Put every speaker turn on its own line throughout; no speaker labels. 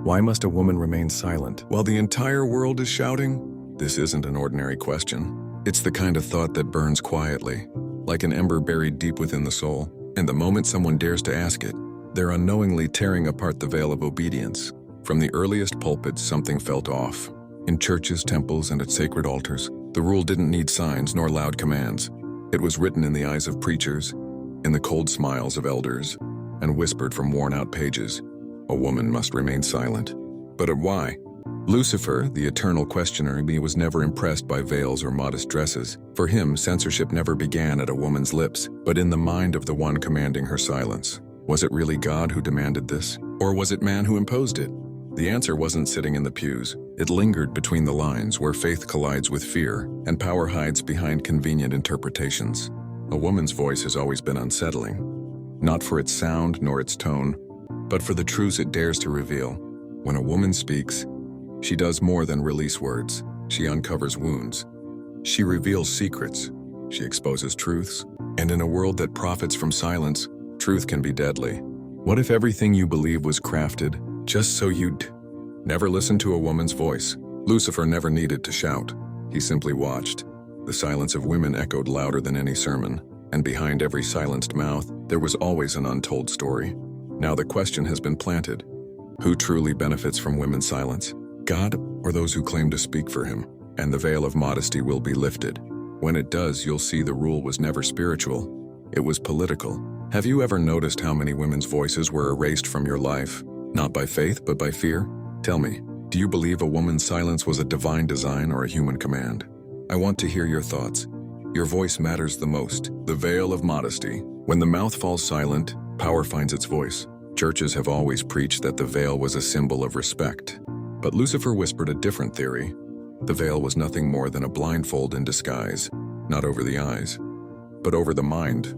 Why must a woman remain silent while the entire world is shouting? This isn't an ordinary question. It's the kind of thought that burns quietly, like an ember buried deep within the soul. And the moment someone dares to ask it, they're unknowingly tearing apart the veil of obedience. From the earliest pulpits, something felt off. In churches, temples, and at sacred altars, the rule didn't need signs nor loud commands. It was written in the eyes of preachers, in the cold smiles of elders, and whispered from worn-out pages. A woman must remain silent. But why? Lucifer, the eternal questioner, was never impressed by veils or modest dresses. For him, censorship never began at a woman's lips, but in the mind of the one commanding her silence. Was it really God who demanded this? Or was it man who imposed it? The answer wasn't sitting in the pews. It lingered between the lines, where faith collides with fear, and power hides behind convenient interpretations. A woman's voice has always been unsettling, not for its sound nor its tone, but for the truths it dares to reveal. When a woman speaks, she does more than release words. She uncovers wounds. She reveals secrets. She exposes truths. And in a world that profits from silence, truth can be deadly. What if everything you believe was crafted just so you'd never listen to a woman's voice? Lucifer never needed to shout. He simply watched. The silence of women echoed louder than any sermon, and behind every silenced mouth, there was always an untold story. Now the question has been planted. Who truly benefits from women's silence? God or those who claim to speak for him? And the veil of modesty will be lifted. When it does, you'll see the rule was never spiritual. It was political. Have you ever noticed how many women's voices were erased from your life? Not by faith, but by fear? Tell me, do you believe a woman's silence was a divine design or a human command? I want to hear your thoughts. Your voice matters the most. The veil of modesty. When the mouth falls silent, power finds its voice. Churches have always preached that the veil was a symbol of respect. But Lucifer whispered a different theory. The veil was nothing more than a blindfold in disguise, not over the eyes, but over the mind.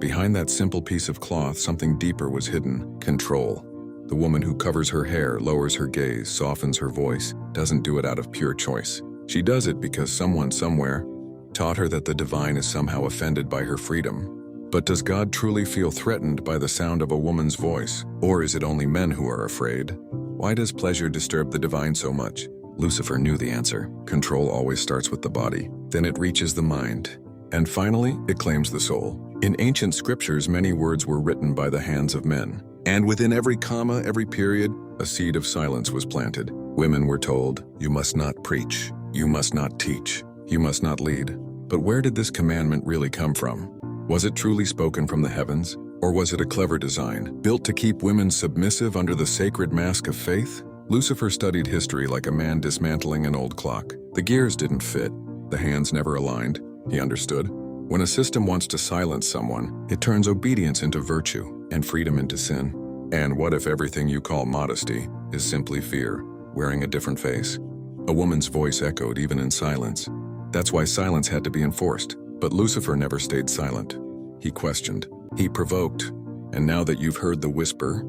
Behind that simple piece of cloth, something deeper was hidden: control. The woman who covers her hair, lowers her gaze, softens her voice, doesn't do it out of pure choice. She does it because someone somewhere taught her that the divine is somehow offended by her freedom. But does God truly feel threatened by the sound of a woman's voice? Or is it only men who are afraid? Why does pleasure disturb the divine so much? Lucifer knew the answer. Control always starts with the body, then it reaches the mind, and finally, it claims the soul. In ancient scriptures, many words were written by the hands of men, and within every comma, every period, a seed of silence was planted. Women were told, "You must not preach, you must not teach, you must not lead." But where did this commandment really come from? Was it truly spoken from the heavens? Or was it a clever design, built to keep women submissive under the sacred mask of faith? Lucifer studied history like a man dismantling an old clock. The gears didn't fit, the hands never aligned. He understood. When a system wants to silence someone, it turns obedience into virtue and freedom into sin. And what if everything you call modesty is simply fear, wearing a different face? A woman's voice echoed even in silence. That's why silence had to be enforced. But Lucifer never stayed silent. He questioned. He provoked, and now that you've heard the whisper,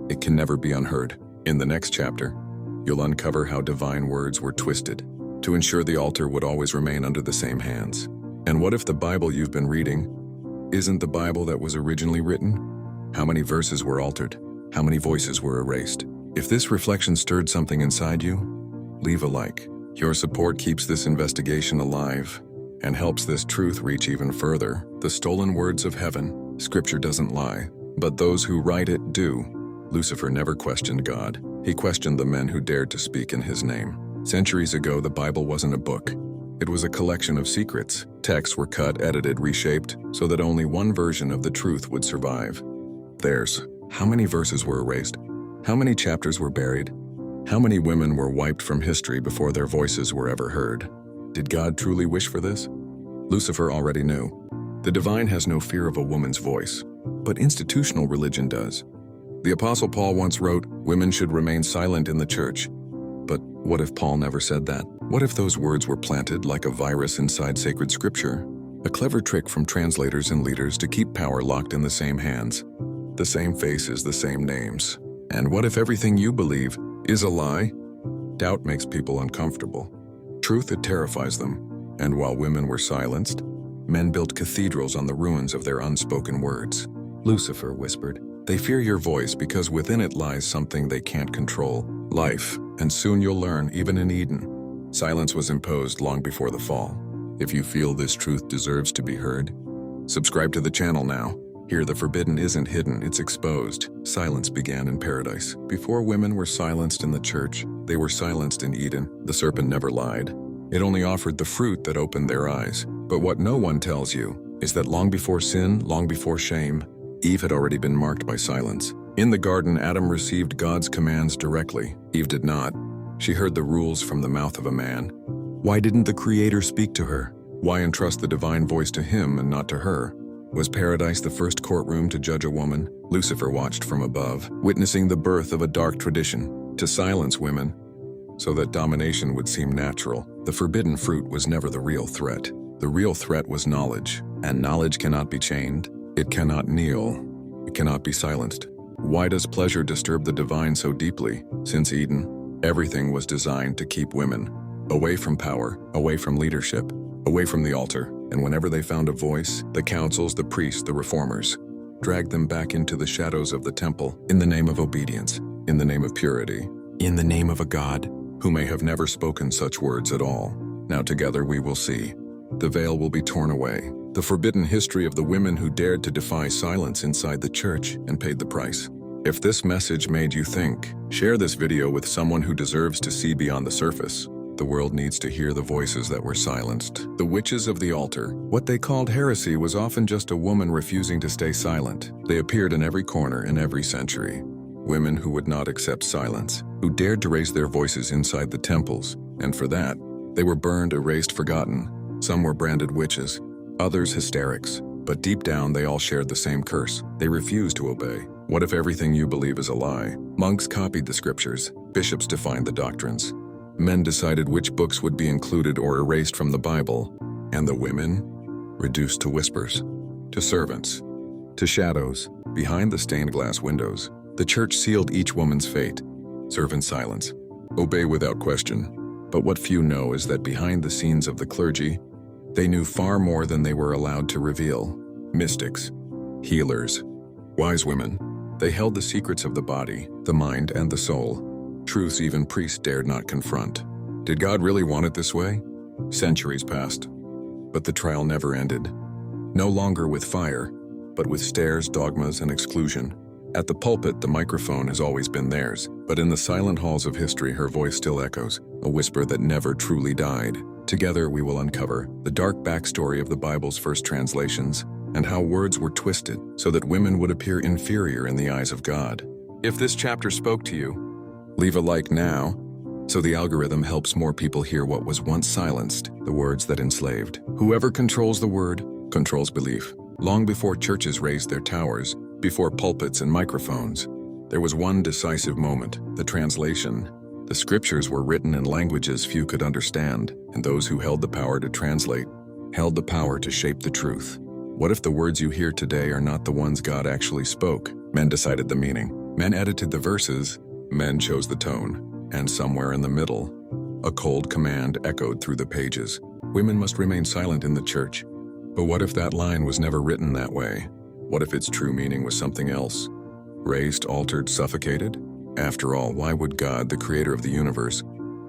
it can never be unheard. In the next chapter, you'll uncover how divine words were twisted to ensure the altar would always remain under the same hands. And what if the Bible you've been reading isn't the Bible that was originally written? How many verses were altered? How many voices were erased? If this reflection stirred something inside you, leave a like. Your support keeps this investigation alive and helps this truth reach even further. The stolen words of heaven. Scripture doesn't lie, but those who write it do. Lucifer never questioned God. He questioned the men who dared to speak in his name. Centuries ago, the Bible wasn't a book. It was a collection of secrets. Texts were cut, edited, reshaped, so that only one version of the truth would survive. Theirs. How many verses were erased? How many chapters were buried? How many women were wiped from history before their voices were ever heard? Did God truly wish for this? Lucifer already knew. The divine has no fear of a woman's voice, but institutional religion does. The Apostle Paul once wrote, "Women should remain silent in the church." But what if Paul never said that? What if those words were planted like a virus inside sacred scripture? A clever trick from translators and leaders to keep power locked in the same hands. The same faces, the same names. And what if everything you believe is a lie? Doubt makes people uncomfortable. Truth, it terrifies them. And while women were silenced, men built cathedrals on the ruins of their unspoken words. Lucifer whispered, "They fear your voice because within it lies something they can't control. life, and soon you'll learn, even in Eden, silence was imposed long before the fall. If you feel this truth deserves to be heard, subscribe to the channel now. Here the forbidden isn't hidden, it's exposed. Silence began in paradise. Before women were silenced in the church, they were silenced in Eden. The serpent never lied. It only offered the fruit that opened their eyes. But what no one tells you is that long before sin, long before shame, Eve had already been marked by silence. In the garden, Adam received God's commands directly. Eve did not. She heard the rules from the mouth of a man. Why didn't the Creator speak to her? Why entrust the divine voice to him and not to her? Was paradise the first courtroom to judge a woman? Lucifer watched from above, witnessing the birth of a dark tradition to silence women so that domination would seem natural. The forbidden fruit was never the real threat. The real threat was knowledge, and knowledge cannot be chained. It cannot kneel. It cannot be silenced. Why does pleasure disturb the divine so deeply? Since Eden, everything was designed to keep women away from power, away from leadership, away from the altar. And whenever they found a voice, the councils, the priests, the reformers, dragged them back into the shadows of the temple in the name of obedience, in the name of purity, in the name of a God who may have never spoken such words at all. Now together we will see. The veil will be torn away. The forbidden history of the women who dared to defy silence inside the church and paid the price. If this message made you think, share this video with someone who deserves to see beyond the surface. The world needs to hear the voices that were silenced. The witches of the altar. What they called heresy was often just a woman refusing to stay silent. They appeared in every corner in every century. Women who would not accept silence, who dared to raise their voices inside the temples, and for that, they were burned, erased, forgotten. Some were branded witches, others hysterics, but deep down they all shared the same curse. They refused to obey. What if everything you believe is a lie? Monks copied the scriptures, bishops defined the doctrines. Men decided which books would be included or erased from the Bible, and the women reduced to whispers, to servants, to shadows. Behind the stained glass windows, the church sealed each woman's fate. Serve in silence, obey without question. But what few know is that behind the scenes of the clergy, they knew far more than they were allowed to reveal. Mystics, healers, wise women, they held the secrets of the body, the mind, and the soul. Truths even priests dared not confront. Did God really want it this way? Centuries passed, but the trial never ended. No longer with fire, but with stares, dogmas, and exclusion. At the pulpit, the microphone has always been theirs, but in the silent halls of history, her voice still echoes, a whisper that never truly died. Together, we will uncover the dark backstory of the Bible's first translations and how words were twisted so that women would appear inferior in the eyes of God. If this chapter spoke to you, leave a like now, so the algorithm helps more people hear what was once silenced, the words that enslaved. Whoever controls the word, controls belief. Long before churches raised their towers, before pulpits and microphones, there was one decisive moment, the translation. The scriptures were written in languages few could understand, and those who held the power to translate held the power to shape the truth. What if the words you hear today are not the ones God actually spoke? Men decided the meaning. Men edited the verses. Men chose the tone, and somewhere in the middle, a cold command echoed through the pages. Women must remain silent in the church. But what if that line was never written that way? What if its true meaning was something else? Raised, altered, suffocated? After all, why would God, the creator of the universe,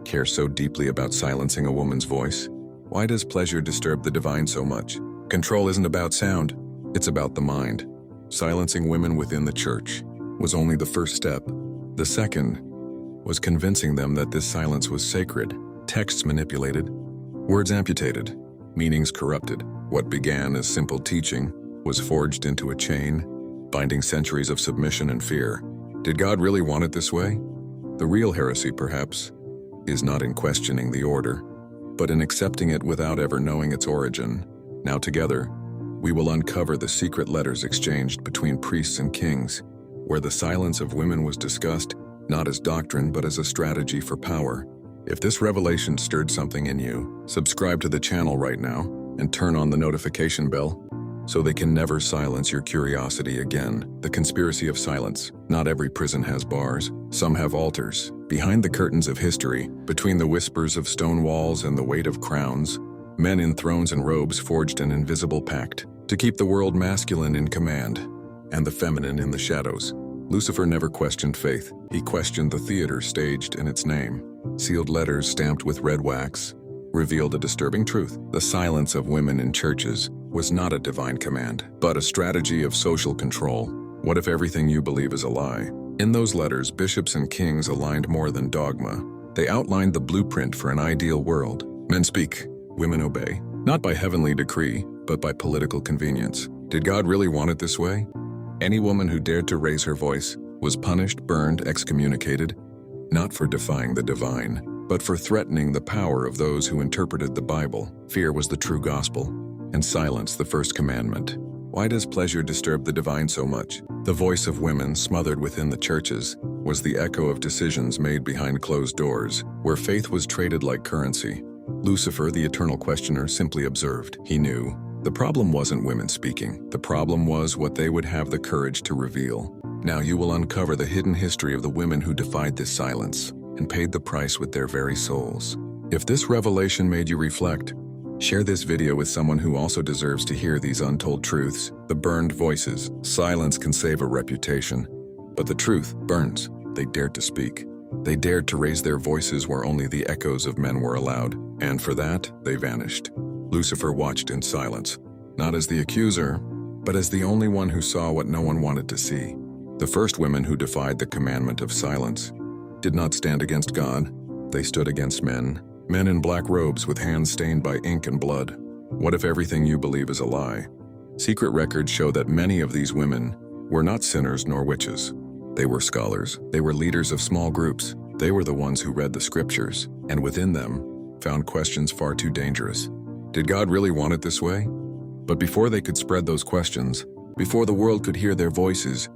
care so deeply about silencing a woman's voice? Why does pleasure disturb the divine so much? Control isn't about sound, it's about the mind. Silencing women within the church was only the first step. The second was convincing them that this silence was sacred, texts manipulated, words amputated, meanings corrupted. What began as simple teaching was forged into a chain, binding centuries of submission and fear. Did God really want it this way? The real heresy, perhaps, is not in questioning the order, but in accepting it without ever knowing its origin. Now together, we will uncover the secret letters exchanged between priests and kings, where the silence of women was discussed not as doctrine but as a strategy for power. If this revelation stirred something in you, subscribe to the channel right now and turn on the notification bell so they can never silence your curiosity again. The conspiracy of silence. Not every prison has bars. Some have altars. Behind the curtains of history, between the whispers of stone walls and the weight of crowns, men in thrones and robes forged an invisible pact to keep the world masculine in command and the feminine in the shadows. Lucifer never questioned faith. He questioned the theater staged in its name. Sealed letters stamped with red wax revealed a disturbing truth. The silence of women in churches was not a divine command, but a strategy of social control. What if everything you believe is a lie? In those letters, bishops and kings aligned more than dogma. They outlined the blueprint for an ideal world. Men speak, women obey, not by heavenly decree, but by political convenience. Did God really want it this way? Any woman who dared to raise her voice was punished, burned, excommunicated, not for defying the divine, but for threatening the power of those who interpreted the Bible. Fear was the true gospel, and silence the first commandment. Why does pleasure disturb the divine so much? The voice of women smothered within the churches was the echo of decisions made behind closed doors, where faith was traded like currency. Lucifer, the eternal questioner, simply observed. He knew. The problem wasn't women speaking. The problem was what they would have the courage to reveal. Now you will uncover the hidden history of the women who defied this silence and paid the price with their very souls. If this revelation made you reflect, share this video with someone who also deserves to hear these untold truths. The burned voices. Silence can save a reputation, but the truth burns. They dared to speak. They dared to raise their voices where only the echoes of men were allowed, and for that, they vanished. Lucifer watched in silence, not as the accuser, but as the only one who saw what no one wanted to see. The first women who defied the commandment of silence did not stand against God. They stood against men in black robes with hands stained by ink and blood. What if everything you believe is a lie? Secret records show that many of these women were not sinners nor witches. They were scholars. They were leaders of small groups. They were the ones who read the scriptures, and within them, found questions far too dangerous. Did God really want it this way? But before they could spread those questions, before the world could hear their voices,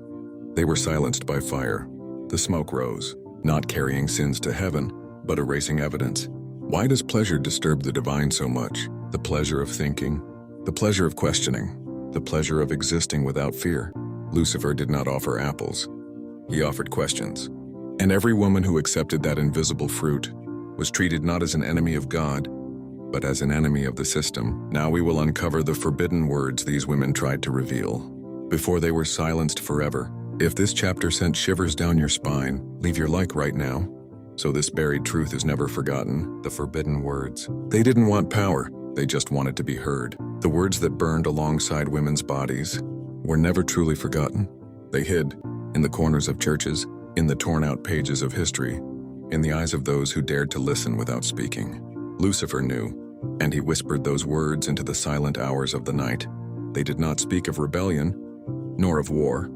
they were silenced by fire. The smoke rose, not carrying sins to heaven, but erasing evidence. Why does pleasure disturb the divine so much? The pleasure of thinking, the pleasure of questioning, the pleasure of existing without fear. Lucifer did not offer apples. He offered questions. And every woman who accepted that invisible fruit was treated not as an enemy of God, but as an enemy of the system. Now we will uncover the forbidden words these women tried to reveal, before they were silenced forever. If this chapter sent shivers down your spine, leave your like right now, so this buried truth is never forgotten. The forbidden words. They didn't want power, they just wanted to be heard. The words that burned alongside women's bodies were never truly forgotten. They hid in the corners of churches, in the torn-out pages of history, in the eyes of those who dared to listen without speaking. Lucifer knew, and he whispered those words into the silent hours of the night. They did not speak of rebellion, nor of war,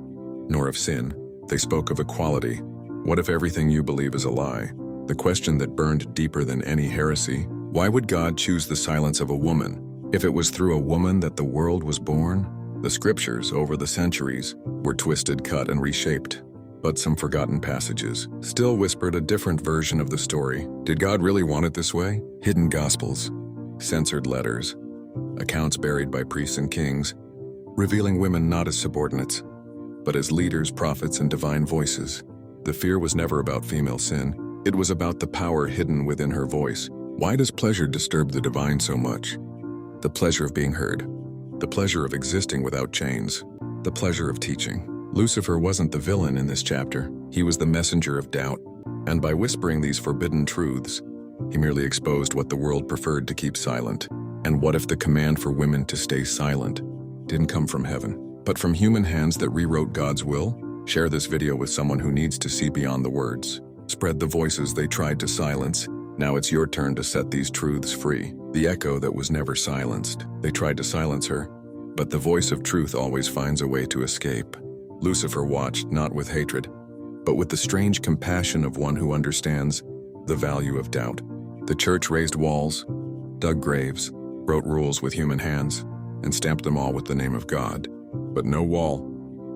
nor of sin. They spoke of equality. What if everything you believe is a lie? The question that burned deeper than any heresy. Why would God choose the silence of a woman? If it was through a woman that the world was born, the scriptures over the centuries were twisted, cut, and reshaped. But some forgotten passages still whispered a different version of the story. Did God really want it this way? Hidden gospels, censored letters, accounts buried by priests and kings, revealing women not as subordinates, but as leaders, prophets, and divine voices. The fear was never about female sin. It was about the power hidden within her voice. Why does pleasure disturb the divine so much? The pleasure of being heard, the pleasure of existing without chains, the pleasure of teaching. Lucifer wasn't the villain in this chapter. He was the messenger of doubt. And by whispering these forbidden truths, he merely exposed what the world preferred to keep silent. And what if the command for women to stay silent didn't come from heaven, but from human hands that rewrote God's will? Share this video with someone who needs to see beyond the words. Spread the voices they tried to silence. Now it's your turn to set these truths free. The echo that was never silenced. They tried to silence her, but the voice of truth always finds a way to escape. Lucifer watched not with hatred, but with the strange compassion of one who understands the value of doubt. The church raised walls, dug graves, wrote rules with human hands, and stamped them all with the name of God. But no wall,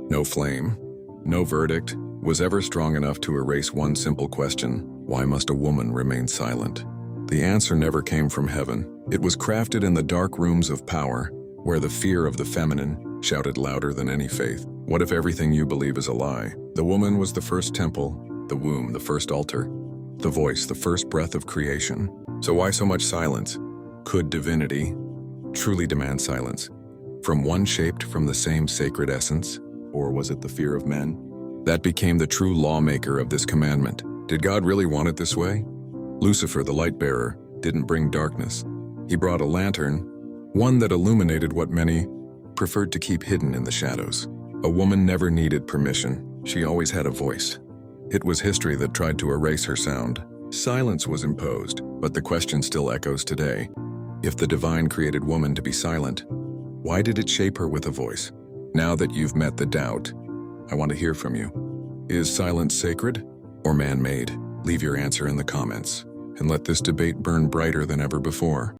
no flame, no verdict was ever strong enough to erase one simple question: why must a woman remain silent? The answer never came from heaven. It was crafted in the dark rooms of power, where the fear of the feminine shouted louder than any faith. What if everything you believe is a lie? The woman was the first temple, the womb the first altar, the voice the first breath of creation. So why so much silence? Could divinity truly demand silence from one shaped from the same sacred essence? Or was it the fear of men? That became the true lawmaker of this commandment. Did God really want it this way? Lucifer, the light bearer, didn't bring darkness. He brought a lantern, one that illuminated what many preferred to keep hidden in the shadows. A woman never needed permission. She always had a voice. It was history that tried to erase her sound. Silence was imposed, but the question still echoes today. If the divine created woman to be silent, why did it shape her with a voice? Now that you've met the doubt, I want to hear from you. Is silence sacred or man-made? Leave your answer in the comments, and let this debate burn brighter than ever before.